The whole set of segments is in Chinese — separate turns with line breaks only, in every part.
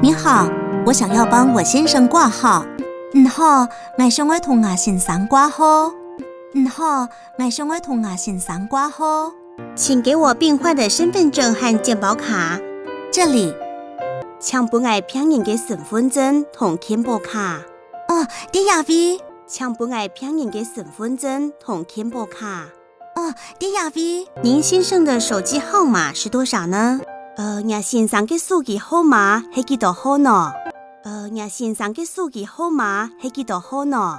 你好，我想要帮我先生挂号。好，我想要同我先生挂号。好，我想要同我先生挂号。
请给我病患的身份证和健保卡。
这里。
请拨我病人嘅身份证同健保卡。
第二位。
请拨我病人嘅身份证同健保卡。
第二位。
您先生的手机号码是多少呢？我先生嘅手机号码係幾多號呢？我先生嘅手機號碼係幾多號呢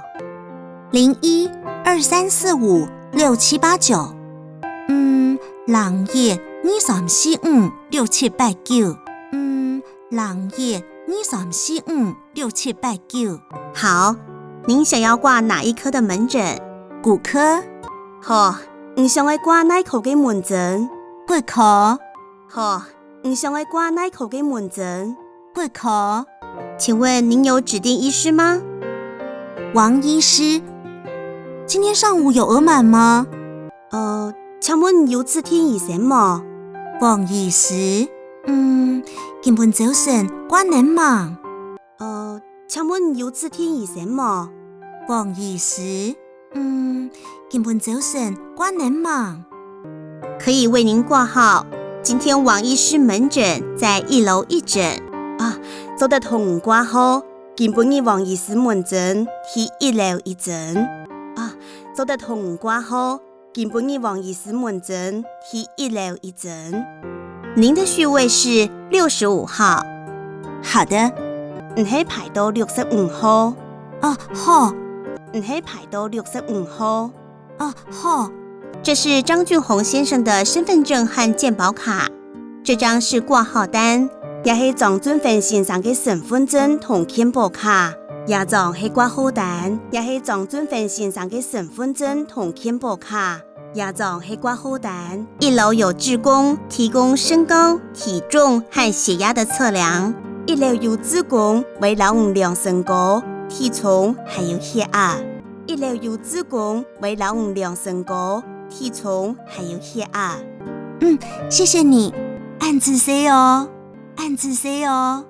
？0123456789。0123456789。0123456789。
好，您想要挂哪一科的门诊？
骨科。
好，你想要挂哪科嘅門診？
骨科。
好，你想要挂哪科嘅門診？
骨科。
请问您有指定医师吗？
王医师。今天上午有额满吗？
请问有自天醫生嗎？
王醫師，今本早晨關能忙。
請問有自天醫生嗎？
王醫師，今本早晨關能忙。
可以為您掛號。今天王醫師門診在1樓一診。做得同掛號。今本日王醫師門診喺1樓一診。做得同掛號。今本日王醫師門診喺1樓一診。您的序位是65號。
好的。
你係排到65號。
好。
你係排到65號。
好。
这是张俊宏先生的身份证和健保卡，这张是挂号单，也是张俊芬先生的身份证同健保卡。這張是掛號單，也是張俊芬先生的身份證同健保卡。這張是掛號單。1樓有志工提供身高、體重和血壓的測量。1樓有志工為老人量身高、體重還有血壓。1樓有志工為老人量身高、體重還有血壓。
謝謝你，按字 C 哦，按字 C 哦。